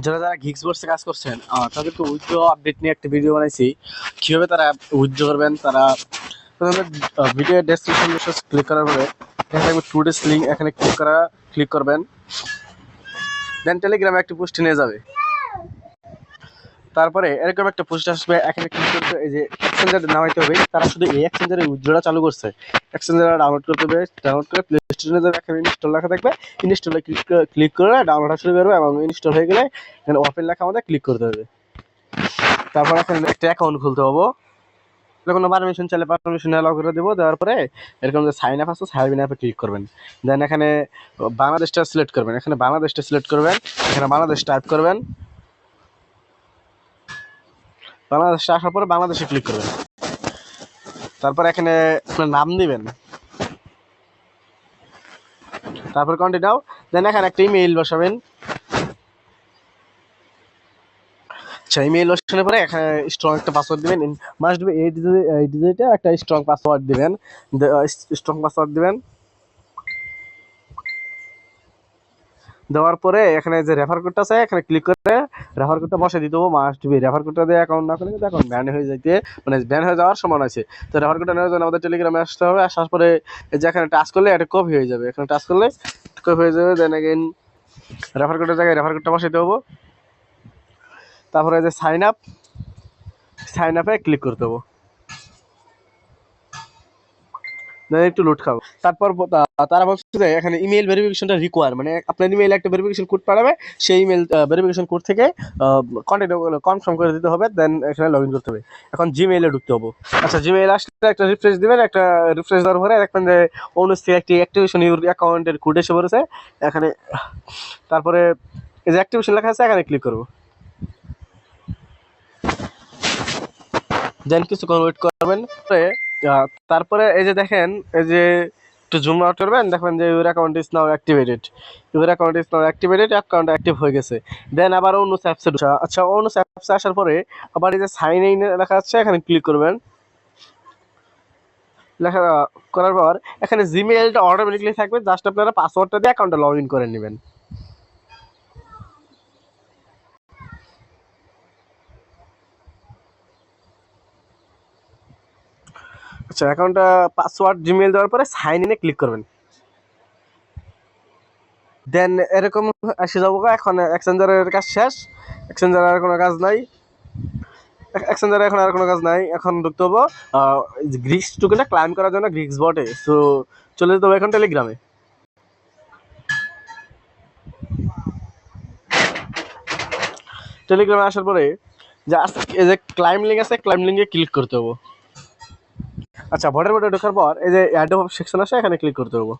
যারা যারা গিগসবোর্ডসে কাজ করছেন তাদেরকে উইথড্র আপডেট নিয়ে একটা ভিডিও বানাইছি। কীভাবে তারা উইথড্র করবেন। তারা ভিডিও ডেসক্রিপশন ক্লিক করার পরে এখানে থাকবে টুডেস লিঙ্ক, এখানে ক্লিক করবেন। দেন টেলিগ্রামে একটি পোস্ট নিয়ে যাবে। তারপরে এরকম একটা পোস্ট আসবে, এখানে ক্লিক করতে এই যে এক্সচেঞ্জার নামাইতে হবে। তারা শুধু এই এক্সচেঞ্জারের উইথড্রটা চালু করছে। এক্সচেঞ্জার ডাউনলোড করতে হবে, ডাউনলোড করে প্লে স্টোরে যাবে, এখানে ইনস্টল লেখা থাকবে। ইনস্টলে ক্লিক করে ডাউনলোড শুরু করবে এবং ইনস্টল হয়ে গেলে এখানে ওপেন লেখা আমাদের ক্লিক করতে হবে। তারপর এখানে একটা অ্যাকাউন্ট খুলতে হবে। কোনো পারমিশন চাইলে পারমিশন অ্যালাউ করে দেবো। দেওয়ার পরে এরকম যে সাইন আপ আছে, সাইন আপে ক্লিক করবেন। দেন এখানে বাংলাদেশটা সিলেক্ট করবেন, এখানে বাংলাদেশটা সিলেক্ট করবেন, এখানে বাংলাদেশ টাইপ করবেন। বাংলাদেশে আসার পরে বাংলাদেশে ক্লিক করবেন। তারপর এখানে আপনার নাম দিবেন, তারপর কন্টিনিউ। দেন এখানে একটা ইমেইল বসাবেন। আচ্ছা, ইমেইল বসানোর পরে এখানে স্ট্রং একটা পাসওয়ার্ড দিবেন। মাস্ট বি 8 ডিজিটে একটা স্ট্রং পাসওয়ার্ড দিবেন। স্ট্রং পাসওয়ার্ড দিবেন। দেওয়ার পরে এখানে যে রেফার কোডটা আছে এখানে ক্লিক করে রেফার কোডটা বসে দিতে হবে। মাস্ট বি রেফার কোডটা দিয়ে অ্যাকাউন্ট না করলে কিন্তু অ্যাকাউন্ট ব্যান হয়ে যাইতে ব্যান হয়ে যাওয়ার সম্ভাবনা আছে। তো রেফার কোডটা নেওয়ার জন্য আমাদের টেলিগ্রামে আসতে হবে। আসার পরে এই যে এখানে টাচ করলে এটা কপি হয়ে যাবে, এখানে টাচ করলে কপি হয়ে যাবে। দেন এগেইন রেফার কোডের জায়গায় রেফার কোডটা বসাইতে হবে। তারপরে যে সাইন আপে ক্লিক করতে হবে। একটু লোড খাবো। তারপর তারা বলছে যে এখানে ইমেল ভেরিফিকেশনটা রিকোয়ার, মানে আপনার ইমেইলে একটা ভেরিফিকেশন কোড পাঠাবে, সেই ইমেল ভেরিফিকেশন কোড থেকে কনফার্ম করে দিতে হবে। দেন এখানে লগ ইন করতে হবে। এখন জিমেইলে ঢুকতে হবে। আচ্ছা, জিমেইল আসলে একটা রিফ্রেশ দিবেন। একটা রিফ্রেশ দেওয়ার পরে দেখবেন যে অনুষ্ঠিত একটি অ্যাক্টিভেশন ইউর অ্যাকাউন্টের কোড এসে পড়েছে এখানে। তারপরে এই যে অ্যাক্টিভেশন লেখা আছে এখানে ক্লিক করবো। দেন কিছুক্ষণ ওয়েট করবেন। তারপরে এই যে দেখেন, এই যে একটু জুম আউট করবেন, দেখবেন যে your account is now activated. Account active হয়ে গেছে। দেন আবার অন্য অ্যাপসে। আচ্ছা, অন্য অ্যাপসে আসার পরে আবার এই যে সাইন ইন লেখা আছে এখানে ক্লিক করবেন। লেখা করার পর এখানে জিমেইলটা অটোমেটিকলি থাকবে, জাস্ট আপনারা পাসওয়ার্ডটা দিয়ে অ্যাকাউন্টটা লগ ইন করে নেবেন। আচ্ছা, অ্যাকাউন্টটা পাসওয়ার্ড জিমেইল দেওয়ার পরে সাইন ইনে ক্লিক করবেন। দেন এরকম এসে যাবো। এখন এক্সচেঞ্জারের কাজ শেষ, এক্সচেঞ্জার আর কোনো কাজ নাই। এখন আর কোনো কাজ নাই। এখন ঢুকতে হবো গ্রিক্স টুকেনটা ক্লাইম করার জন্য গ্রিক্স বটে। সো চলে যেতে হবে এখন টেলিগ্রামে। টেলিগ্রামে আসার পরে যে ক্লাইম লিঙ্ক আছে, ক্লাইম লিঙ্কে ক্লিক করতে হবো। আচ্ছা, বটে ঢোকার পর এই যে অ্যাড সেকশন আছে এখানে ক্লিক করতে হবো।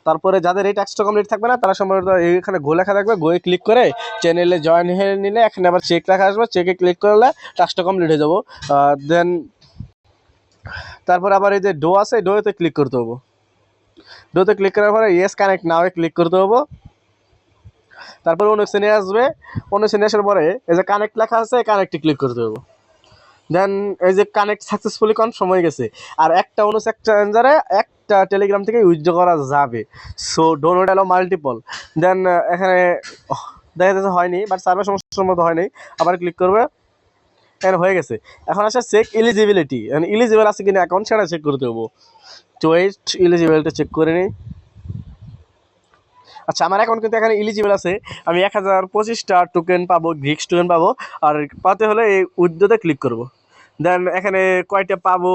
তারপরে যাদের এই টাস্কটা কমপ্লিট থাকবে না তারা সম্ভবত এখানে গো লেখা থাকবে, গোয়ে ক্লিক করে চ্যানেলে জয়েন হয়ে নিলে এখানে আবার চেক লেখা আসবে, চেকে ক্লিক করলে টাস্কটা কমপ্লিট হয়ে যাবো। দেন তারপর আবার এই যে ডো আছে, ডোতে ক্লিক করতে হবো। ডোতে ক্লিক করার পরে ইয়েস কানেক্ট নাও ক্লিক করতে হবো। তারপর অন্য শ্রেণী আসবে, অন্য শ্রেণী আসার পরে এই যে কানেক্ট লেখা আছে কানেক্টে ক্লিক করতে হবো। দেন এই যে কানেক্ট সাকসেসফুলি কনফার্ম হয়ে গেছে। আর একটা অন্য এক্সচেঞ্জারে একটা টেলিগ্রাম থেকে উইথড্র করা যাবে। So don't allow multiple. Then এখানে দেখা যাচ্ছে হয়নি, বাট সার্ভার সমস্যার মতো হয়নি। আবার ক্লিক করবে, এখানে হয়ে গেছে। এখন আসে চেক এলিজিবিলিটি, এলিজিবল আছে কিনা অ্যাকাউন্ট সেটা চেক করতে হবো। তো ওয়েট, এলিজিবিলিটি চেক করে নিই। আচ্ছা, আমার অ্যাকাউন্ট কিন্তু এখানে এলিজিবল আছে। আমি 1025টা টোকেন পাবো, গ্রিক্স টোকেন পাবো। আর পাতে হলে এই উইথড্রোতে ক্লিক করবো। দেন এখানে কয়টা পাবো,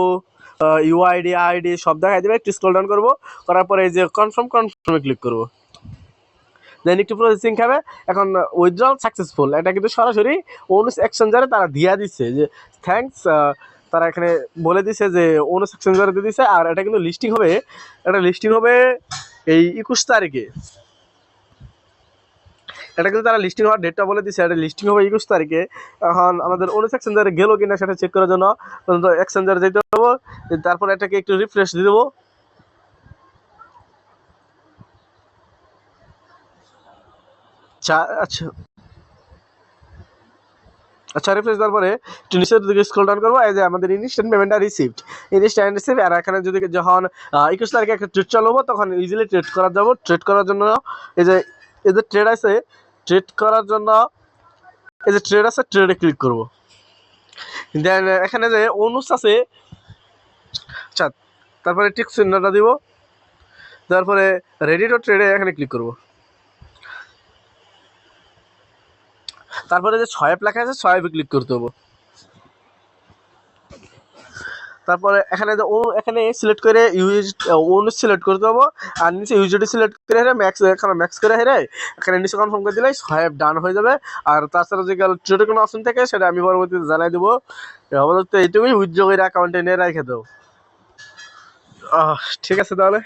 ইউআইডি আইডি সব দেখাই দেবে। একটু স্ক্রল ডাউন করবো, করার পরে এই যে কনফার্মে ক্লিক করবো। দেন একটু প্রসেসিং খাবে। এখন উইথড্রল সাকসেসফুল, এটা কিন্তু সরাসরি অনুস এক্সচেঞ্জারে তারা দিয়া দিচ্ছে যে থ্যাঙ্কস। তারা এখানে বলে দিছে যে অনুস এক্সচেঞ্জারে দিয়ে দিছে। আর এটা কিন্তু লিস্টিং হবে এই 21 তারিখে। এটা কিন্তু তারা লিস্টিং হওয়ার ডেটটা বলে দিচ্ছে, এটা লিস্টিং হবে 21 তারিখে। এখন আমাদের অনুস এক্সচেঞ্জারে গেল কিনা সেটা চেক করার জন্য এক্সচেঞ্জারে যেতে হবে। তারপর এটাকে একটু রিফ্রেশ দিয়ে দেবো। আচ্ছা আচ্ছা, রিফ্রেশ দেওয়ার পরে একটু নিচের দিকে স্ক্রল ডাউন করবো। এই যে আমাদের ইনস্ট্যান্ট পেমেন্টটা রিসিভড। আর এখানে যদি যখন 21 তারিখে একটা ট্রেড চালু হবো তখন ইজিলি ট্রেড করা যাবো। ট্রেড করার জন্য এই যে ট্রেড আছে, ট্রেড করার জন্য এই যে ট্রেড আছে, ট্রেডে ক্লিক করব। দেন এখানে যে অনুস আছে, আচ্ছা, তারপরে টিক চিহ্নটা দিব, তারপরে রেডি টু ট্রেডে এখানে ক্লিক করব। তারপরে যে সোয়াইপ লেখা আছে, সোয়াইপে ক্লিক করতে হবে। তারপরে এখানে যে এখানে সিলেক্ট করে অনুস সিলেক্ট করতে হবে, আর নিচে ইউজিডি সিলেক্ট করে হেরে ম্যাক্স, এখানে ম্যাক্স করে হেরে এখানে নিচে কনফার্ম করে দিলে সোয়াইপ ডান হয়ে যাবে। আর তাছাড়া যে ট্রেডে কোনো অপশন থাকে সেটা আমি পরবর্তীতে জানাই দেবো। আপাতত এইটুকুই, উইথড্র করে অ্যাকাউন্টে নিয়ে রেখে দেবো। ঠিক আছে তাহলে।